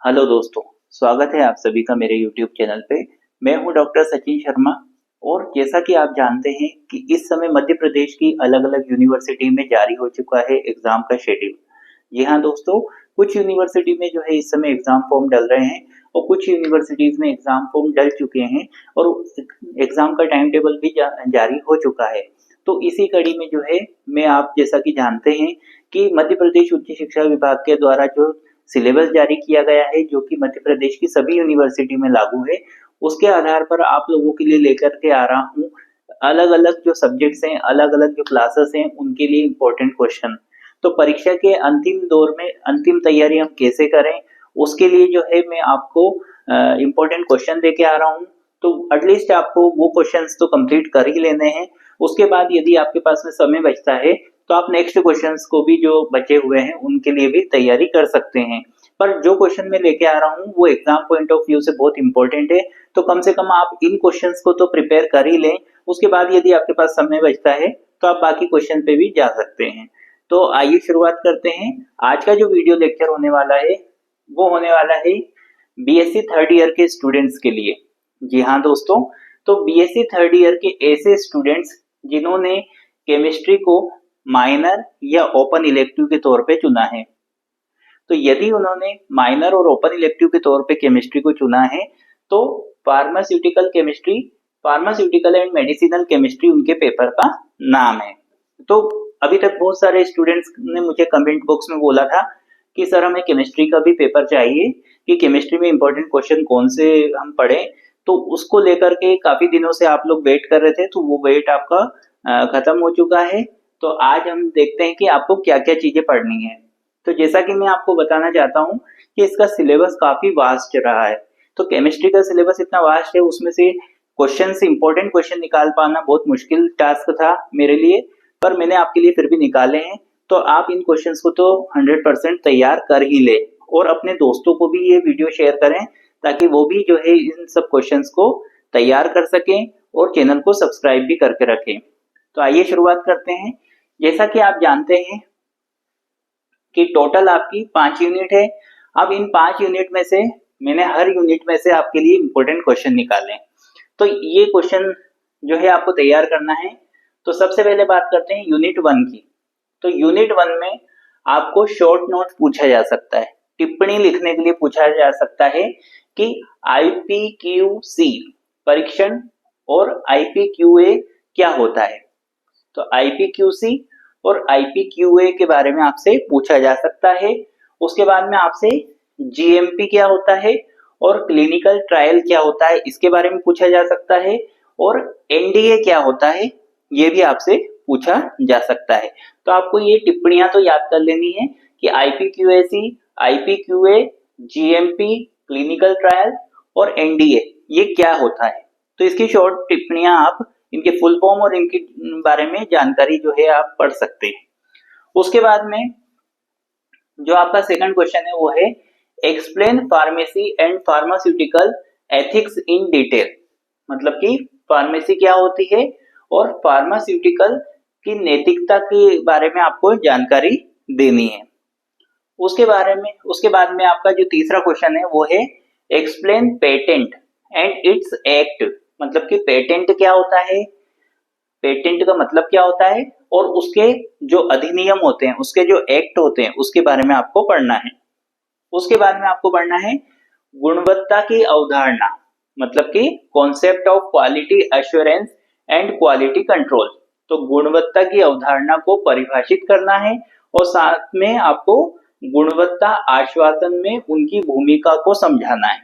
Hello दोस्तों, स्वागत है आप सभी का मेरे YouTube चैनल पे। मैं हूं डॉक्टर सचिन शर्मा और जैसा कि आप जानते हैं कि इस समय मध्य प्रदेश की अलग-अलग यूनिवर्सिटी में जारी हो चुका है एग्जाम का शेड्यूल। जी हाँ दोस्तों, कुछ यूनिवर्सिटी में जो है इस समय एग्जाम फॉर्म डल रहे हैं और कुछ यूनिवर्सिटीज में एग्जाम फॉर्म डल चुके हैं और एग्जाम का टाइम टेबल भी जारी हो चुका है। तो इसी कड़ी में जो है मैं आप जैसा कि जानते हैं कि मध्य प्रदेश उच्च शिक्षा विभाग के द्वारा जो सिलेबस जारी किया गया है जो कि मध्य प्रदेश की सभी यूनिवर्सिटी में लागू है, उसके आधार पर आप लोगों के लिए लेकर के आ रहा हूँ अलग-अलग जो सब्जेक्ट्स हैं, अलग-अलग जो क्लासेस हैं, उनके लिए इम्पोर्टेंट क्वेश्चन। तो परीक्षा के अंतिम दौर में अंतिम तैयारी हम कैसे करें, उसके लिए जो है मैं आपको इम्पोर्टेंट क्वेश्चन देके आ रहा हूँ। तो एटलीस्ट आपको वो क्वेश्चंस तो कंप्लीट कर ही लेने हैं। उसके बाद यदि आपके पास में समय बचता है तो आप नेक्स्ट क्वेश्चंस को भी जो बचे हुए हैं उनके लिए भी तैयारी कर सकते हैं। पर जो क्वेश्चन मैं लेके आ रहा हूँ वो एग्जाम पॉइंट ऑफ व्यू से बहुत इंपॉर्टेंट है, तो कम से कम आप इन क्वेश्चंस को तो प्रिपेयर कर ही लें। उसके बाद यदि आपके पास समय बचता है तो आप बाकी क्वेश्चन पे भी जा सकते हैं। तो आइए शुरुआत करते हैं। आज का जो वीडियो लेक्चर होने वाला है वो होने वाला है बीएससी थर्ड ईयर के स्टूडेंट्स के लिए। जी हाँ दोस्तों, तो बीएससी थर्ड ईयर के ऐसे स्टूडेंट्स जिन्होंने केमिस्ट्री को माइनर या ओपन इलेक्टिव के तौर पे चुना है। तो यदि उन्होंने माइनर और ओपन इलेक्टिव के तौर पे केमिस्ट्री को चुना है तो फार्मास्यूटिकल एंड मेडिसिनल केमिस्ट्री उनके पेपर का नाम है। तो अभी तक बहुत सारे स्टूडेंट्स ने मुझे कमेंट बॉक्स में बोला था कि सर हमें केमिस्ट्री का भी पेपर चाहिए कि केमिस्ट्री में इंपॉर्टेंट क्वेश्चन कौन से हम पढ़ें। तो उसको लेकर के काफी दिनों से आप लोग वेट कर रहे थे, तो वो वेट आपका खत्म हो चुका है। तो आज हम देखते हैं कि आपको क्या क्या चीजें पढ़नी है। तो जैसा कि मैं आपको बताना चाहता हूँ कि इसका सिलेबस काफी वास्ट रहा है। तो केमिस्ट्री का सिलेबस इतना वास्ट है, उसमें से इंपॉर्टेंट क्वेश्चन निकाल पाना बहुत मुश्किल टास्क था मेरे लिए, पर मैंने आपके लिए फिर भी निकाले हैं। तो आप इन क्वेश्चंस को तो 100% तैयार कर ही ले और अपने दोस्तों को भी ये वीडियो शेयर करें ताकि वो भी जो है इन सब क्वेश्चंस को तैयार कर सकें और चैनल को सब्सक्राइब भी करके रखें। तो आइए शुरुआत करते हैं। जैसा कि आप जानते हैं कि टोटल आपकी 5 यूनिट है। अब इन 5 यूनिट में से मैंने हर यूनिट में से आपके लिए इंपॉर्टेंट क्वेश्चन निकाले। तो ये क्वेश्चन जो है आपको तैयार करना है। तो सबसे पहले बात करते हैं यूनिट 1 की। तो यूनिट 1 में आपको शॉर्ट नोट पूछा जा सकता है, टिप्पणी लिखने के लिए पूछा जा सकता है कि आईपीक्यूसी परीक्षण और आईपीक्यूए क्या होता है। तो आईपीक्यूसी और आईपीक्यूए के बारे में आपसे पूछा जा सकता है। उसके बाद में आपसे जीएमपी क्या होता है और क्लिनिकल ट्रायल क्या होता है इसके बारे में पूछा जा सकता है, और एनडीए क्या होता है ये भी आपसे पूछा जा सकता है। तो आपको ये टिप्पणियां तो याद कर लेनी है कि आईपीक्यूएसी, आईपीक्यूए, जीएमपी, क्लिनिकल ट्रायल और एनडीए ये क्या होता है। तो इसकी शॉर्ट टिप्पणियां आप इनके फुल फॉर्म और इनके बारे में जानकारी जो है आप पढ़ सकते हैं। उसके बाद में जो आपका सेकंड क्वेश्चन है वो है explain pharmacy and pharmaceutical ethics in detail. मतलब कि फार्मेसी क्या होती है और फार्मास्यूटिकल की नैतिकता के बारे में आपको जानकारी देनी है। उसके बाद में आपका जो तीसरा क्वेश्चन है वो है explain patent and it's act. मतलब कि पेटेंट क्या होता है, पेटेंट का मतलब क्या होता है और उसके जो अधिनियम होते हैं, उसके जो एक्ट होते हैं उसके बारे में आपको पढ़ना है। उसके बाद में आपको पढ़ना है गुणवत्ता की अवधारणा, मतलब कि concept of quality assurance and quality control. तो गुणवत्ता की अवधारणा को परिभाषित करना है और साथ में आपको गुणवत्ता आश्वासन में उनकी भूमिका को समझाना है।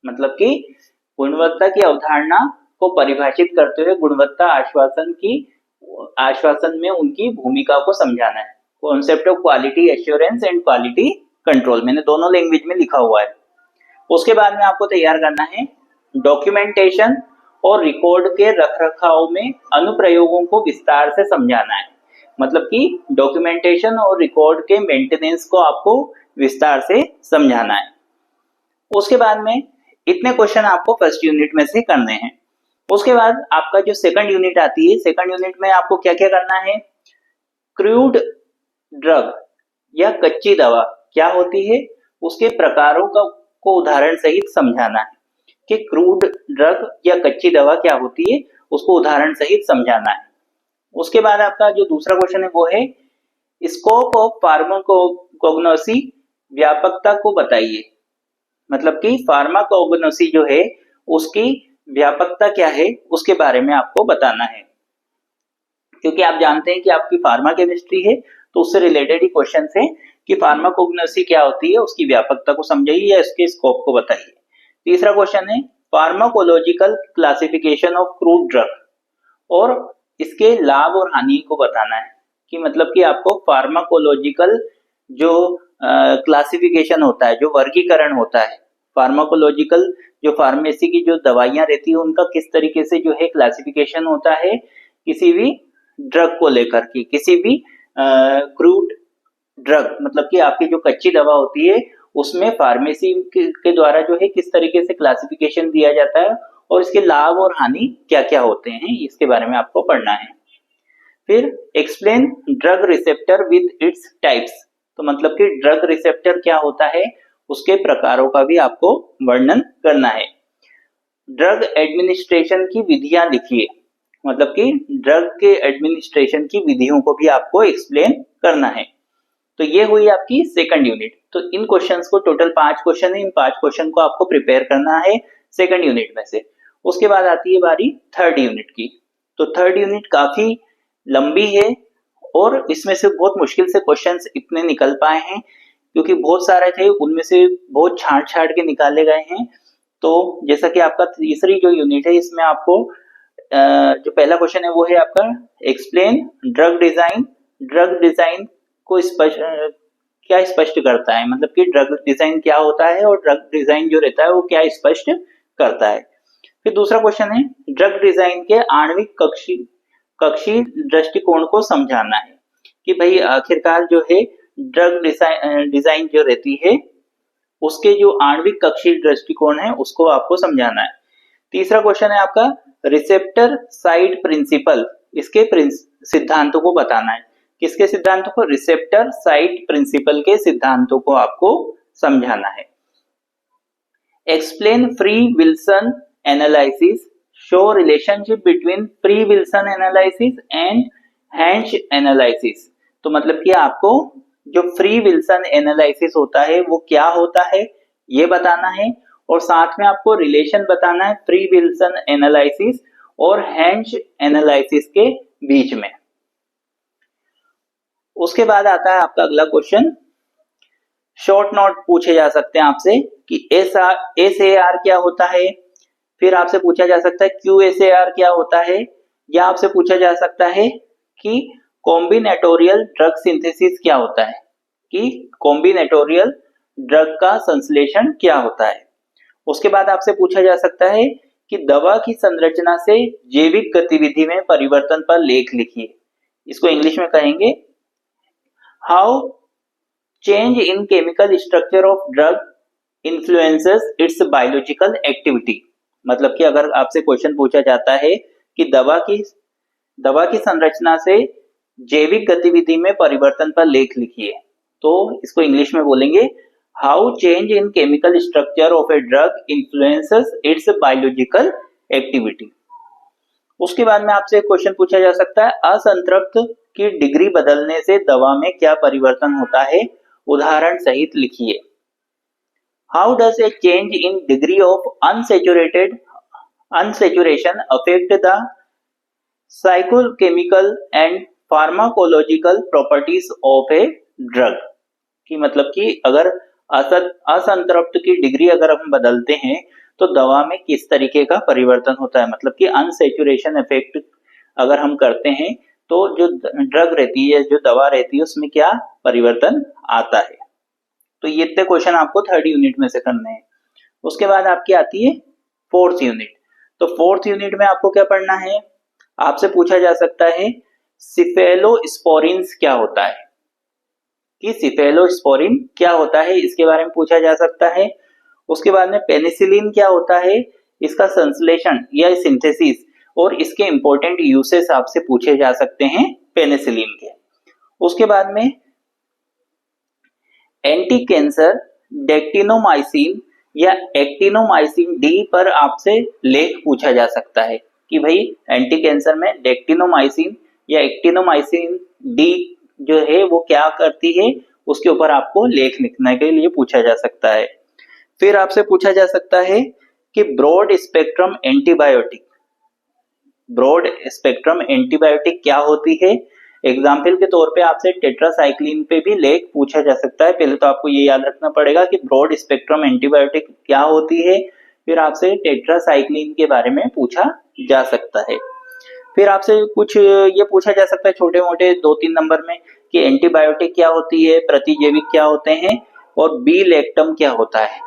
मतलब कि गुणवत्ता की अवधारणा को परिभाषित करते हुए गुणवत्ता आश्वासन में उनकी भूमिका को समझाना है। Concept of quality assurance and quality control मैंने दोनों लैंग्वेज में लिखा हुआ है। उसके बाद में आपको तैयार करना है डॉक्यूमेंटेशन और रिकॉर्ड के रखरखाव में अनुप्रयोगों को विस्तार से समझाना है। मतलब कि डॉक्यूमेंटेशन और रिकॉर्ड के मेंटेनेंस को आपको विस्तार से समझाना है। उसके बाद में इतने क्वेश्चन आपको फर्स्ट यूनिट में से करने हैं। उसके बाद आपका जो सेकंड यूनिट आती है, सेकंड यूनिट में आपको क्या क्या करना है, क्रूड ड्रग या कच्ची दवा क्या होती है, उसके प्रकारों का को उदाहरण सहित समझाना है कि क्रूड ड्रग या कच्ची दवा क्या होती है, उसको उदाहरण सहित समझाना है। उसके बाद आपका जो दूसरा क्वेश्चन है वो है स्कोप ऑफ फार्माकोग्नोसी, व्यापकता को बताइए। मतलब कि फार्माकोग्नोसी जो है उसकी व्यापकता क्या है उसके बारे में आपको बताना है, क्योंकि आप जानते हैं कि आपकी फार्मा केमिस्ट्री है तो उससे रिलेटेड ही क्वेश्चन है कि फार्माकोग्नोसी क्या होती है, उसकी व्यापकता को समझाइए या इसके स्कोप को बताइए। तीसरा क्वेश्चन है pharmacological classification of crude drug, और इसके लाभ और हानि को बताना है कि मतलब कि आपको फार्माकोलॉजिकल जो क्लासिफिकेशन होता है, जो वर्गीकरण होता है, फार्माकोलॉजिकल जो फार्मेसी की जो दवाइयां रहती है उनका किस तरीके से जो है क्लासिफिकेशन होता है किसी भी ड्रग को लेकर के, किसी भी क्रूड ड्रग मतलब कि आपकी जो कच्ची दवा होती है उसमें फार्मेसी के द्वारा जो है किस तरीके से क्लासिफिकेशन दिया जाता है और इसके लाभ और हानि क्या क्या होते हैं इसके बारे में आपको पढ़ना है। फिर explain drug receptor with its types, तो मतलब कि ड्रग रिसेप्टर क्या होता है उसके प्रकारों का भी आपको वर्णन करना है। ड्रग एडमिनिस्ट्रेशन की विधियां लिखिए, मतलब कि ड्रग के एडमिनिस्ट्रेशन की विधियों को भी आपको एक्सप्लेन करना है। तो ये हुई आपकी सेकंड यूनिट। तो इन क्वेश्चंस को टोटल 5 क्वेश्चन है, इन 5 क्वेश्चन को आपको प्रिपेयर करना है सेकंड यूनिट में से। उसके बाद आती है बारी थर्ड यूनिट की। तो थर्ड यूनिट काफी लंबी है और इसमें से बहुत मुश्किल से क्वेश्चंस इतने निकल पाए हैं क्योंकि बहुत सारे थे, उनमें से बहुत छांट छांट के निकाले गए हैं। तो जैसा कि आपका तीसरी जो यूनिट है इसमें आपको जो पहला क्वेश्चन है वो है आपका explain drug design. Drug design को क्या स्पष्ट करता है, मतलब कि ड्रग डिजाइन क्या होता है और ड्रग डिजाइन जो रहता है वो क्या स्पष्ट करता है। फिर दूसरा क्वेश्चन है ड्रग डिजाइन के आणविक कक्षी दृष्टिकोण को समझाना है कि भाई आखिरकार जो है ड्रग डिजाइन जो रहती है उसके जो आणविक कक्षीय दृष्टिकोण है उसको आपको समझाना है। तीसरा क्वेश्चन है आपका रिसेप्टर साइड प्रिंसिपल, इसके सिद्धांतों को बताना है। किसके सिद्धांतों को? रिसेप्टर साइड प्रिंसिपल के सिद्धांतों को आपको समझाना है। Explain Free Wilson analysis, show relationship between Free Wilson analysis and Hansch analysis. तो मतलब कि आपको जो फ्री विल्सन एनालिसिस होता है वो क्या होता है ये बताना है और साथ में आपको रिलेशन बताना है फ्री विल्सन एनालिसिस और हैंश एनालिसिस के बीच में। उसके बाद आता है आपका अगला क्वेश्चन, शॉर्ट नोट पूछे जा सकते हैं आपसे कि SAR क्या होता है, फिर आपसे पूछा जा सकता है QSAR क्या होता है, या आपसे पूछा जा सकता है कि कॉम्बिनेटोरियल ड्रग सिंथेसिस क्या होता है, कि कॉम्बिनेटोरियल ड्रग का संश्लेषण क्या होता है। उसके बाद आपसे पूछा जा सकता है कि दवा की संरचना से जैविक गतिविधि में परिवर्तन पर लेख लिखिए। इसको इंग्लिश में कहेंगे how change in chemical structure of drug influences it's biological activity. मतलब कि अगर आपसे क्वेश्चन पूछा जाता है कि दवा की संरचना से जैविक गतिविधि में परिवर्तन पर लेख लिखिए, तो इसको इंग्लिश में बोलेंगे how change in chemical structure of a drug influences it's biological activity. उसके बाद में आपसे क्वेश्चन पूछा जा सकता है असंतृप्त की डिग्री बदलने से दवा में क्या परिवर्तन होता है, उदाहरण सहित लिखिए। How does a change in degree of unsaturation affect the psychochemical and pharmacological properties of a drug। कि मतलब कि अगर असंतृप्त की डिग्री अगर हम बदलते हैं तो दवा में किस तरीके का परिवर्तन होता है, मतलब कि अनसेचुरेशन इफेक्ट अगर हम करते हैं तो जो ड्रग रहती है, जो दवा रहती है उसमें क्या परिवर्तन आता है। तो ये इतने क्वेश्चन आपको थर्ड यूनिट में से करने हैं। उसके बाद आपकी आती है फोर्थ यूनिट। तो फोर्थ यूनिट में आपको क्या पढ़ना है, आपसे पूछा जा सकता है सिफेलोस्पोरिन्स क्या होता है, कि सिफेलोस्पोरिन क्या होता है इसके बारे में पूछा जा सकता है। उसके बाद में पेनिसिलिन क्या होता है, इसका संश्लेषण या सिंथेसिस और इसके इंपॉर्टेंट यूसेस आपसे पूछे जा सकते हैं पेनिसिलिन के। उसके बाद में एंटी कैंसर डेक्टिनोमाइसिन या एक्टिनोमाइसिन डी पर आपसे लेख पूछा जा सकता है कि भाई एंटी कैंसर में डेक्टिनोमाइसिन या एक्टिनोमाइसिन डी जो है वो क्या करती है, उसके ऊपर आपको लेख लिखने के लिए पूछा जा सकता है। फिर आपसे पूछा जा सकता है कि broad spectrum antibiotic, broad spectrum antibiotic क्या होती है। एग्जाम्पल के तौर पे आपसे टेट्रासाइक्लिन पे भी लेख पूछा जा सकता है। पहले तो आपको ये याद रखना पड़ेगा कि ब्रॉड स्पेक्ट्रम एंटीबायोटिक क्या होती है, फिर आपसे टेट्रासाइक्लिन के बारे में पूछा जा सकता है। फिर आपसे कुछ ये पूछा जा सकता है छोटे मोटे 2-3 नंबर में कि एंटीबायोटिक क्या होती है, प्रतिजैविक क्या होते हैं और बी लेक्टम क्या होता है,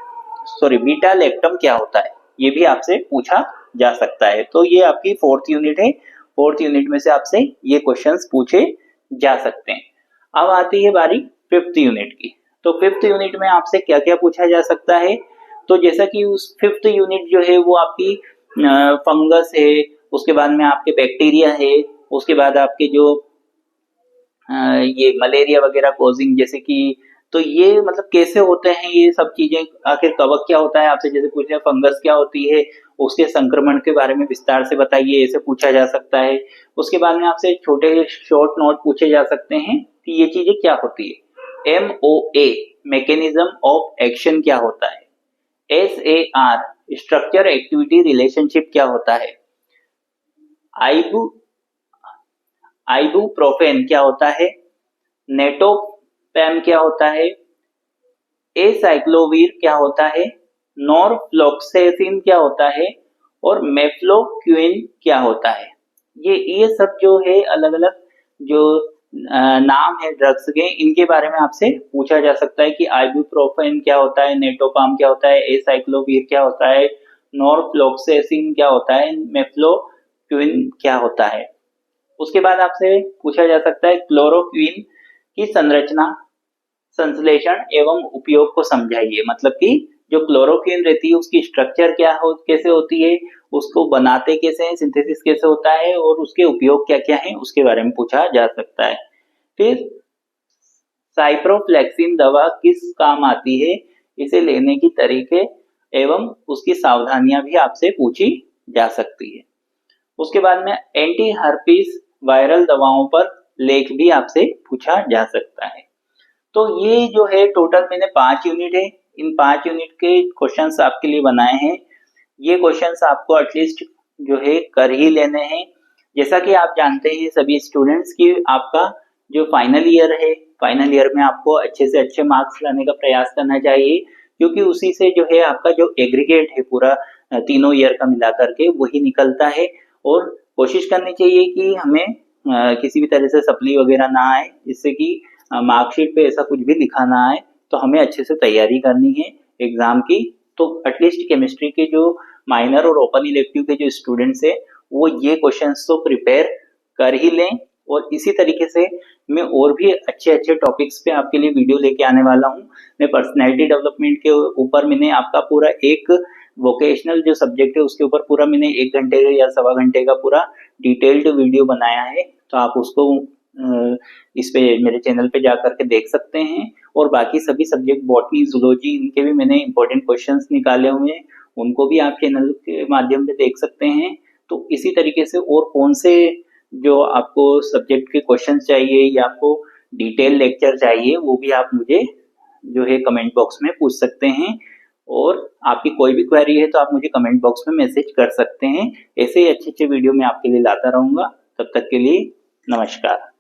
सॉरी बीटा लेक्टम क्या होता है, ये भी आपसे पूछा जा सकता है। तो ये आपकी 4th यूनिट है। 4th यूनिट में से आपसे ये क्वेश्चंस पूछे जा सकते हैं। अब आती है बारी 5th यूनिट की। तो 5th यूनिट में आपसे क्या क्या पूछा जा सकता है, तो जैसा कि उस 5th यूनिट जो है वो आपकी फंगस है, उसके बाद में आपके बैक्टीरिया है, उसके बाद आपके जो ये मलेरिया वगैरह कॉजिंग जैसे कि, तो ये मतलब कैसे होते हैं ये सब चीजें, आखिर कवक क्या होता है, आपसे जैसे पूछे फंगस क्या होती है, उसके संक्रमण के बारे में विस्तार से बताइए, ऐसे पूछा जा सकता है। उसके बाद में आपसे छोटे शॉर्ट नोट पूछे जा सकते हैं कि ये चीजें क्या होती है। MOA मैकेनिज्म ऑफ एक्शन क्या होता है, SAR स्ट्रक्चर एक्टिविटी रिलेशनशिप क्या होता है, आइबुप्रोफेन क्या होता है, नेटोपैम क्या होता है, एसाइक्लोवीर क्या होता है, नॉरफ्लॉक्सेसिन क्या होता है और मेफ्लोक्विन क्या होता है। ये सब जो है अलग अलग जो नाम है ड्रग्स के, इनके बारे में आपसे पूछा जा सकता है कि आइबुप्रोफेन क्या होता है, नेटोपाम क्या होता है, एसाइक्लोवीर क्या होता है, नॉरफ्लॉक्सेसिन क्या होता है, मेफ्लोक्विन क्या होता है। उसके बाद आपसे पूछा जा सकता है क्लोरोक्विन की संरचना, संश्लेषण एवं उपयोग को समझाइए, मतलब कि जो क्लोरोक्विन रहती है उसकी स्ट्रक्चर कैसे होती है, उसको बनाते कैसे हैं, सिंथेसिस कैसे होता है और उसके उपयोग क्या क्या है, उसके बारे में पूछा जा सकता है। फिर साइप्रोफ्लेक्सिन दवा किस काम आती है, इसे लेने की तरीके एवं उसकी सावधानियां भी आपसे पूछी जा सकती है। उसके बाद में एंटी हर्पीस वायरल दवाओं पर लेख भी आपसे पूछा जा सकता है। तो ये जो है टोटल मैंने 5 यूनिट है, इन 5 यूनिट के क्वेश्चंस आपके लिए बनाए हैं। ये क्वेश्चंस आपको एटलीस्ट जो है कर ही लेने हैं। जैसा कि आप जानते हैं सभी स्टूडेंट्स की आपका जो फाइनल ईयर है, फाइनल ईयर में आपको अच्छे से अच्छे मार्क्स लाने का प्रयास करना चाहिए, क्योंकि उसी से जो है आपका जो एग्रीगेट है पूरा तीनों ईयर का मिला करके वही निकलता है। और कोशिश करनी चाहिए कि हमें किसी भी तरह से सप्ली वगैरह ना आए, जिससे कि मार्कशीट पे ऐसा कुछ भी लिखा ना आए। तो हमें अच्छे से तैयारी करनी है एग्जाम की। तो एटलीस्ट केमिस्ट्री के जो माइनर और ओपन इलेक्टिव के जो स्टूडेंट्स है वो ये क्वेश्चंस तो प्रिपेयर कर ही लें। और इसी तरीके से मैं और भी अच्छे अच्छे टॉपिक्स पे आपके लिए वीडियो लेके आने वाला हूँ। मैं पर्सनैलिटी डेवलपमेंट के ऊपर मैंने आपका पूरा एक वोकेशनल जो सब्जेक्ट है उसके ऊपर पूरा मैंने 1 घंटे या 1.25 घंटे का पूरा डिटेल्ड वीडियो बनाया है। तो आप उसको इस पे मेरे चैनल पे जा करके देख सकते हैं। और बाकी सभी सब्जेक्ट बॉटनी, जूलॉजी, इनके भी मैंने इंपॉर्टेंट क्वेश्चंस निकाले हुए हैं, उनको भी आप चैनल के माध्यम से देख सकते हैं। तो इसी तरीके से और कौन से जो आपको सब्जेक्ट के क्वेश्चन चाहिए या आपको डिटेल लेक्चर चाहिए वो भी आप मुझे जो है कमेंट बॉक्स में पूछ सकते हैं। और आपकी कोई भी क्वेरी है तो आप मुझे कमेंट बॉक्स में मैसेज कर सकते हैं। ऐसे ही अच्छे अच्छे वीडियो मैं आपके लिए लाता रहूंगा। तब तक के लिए नमस्कार।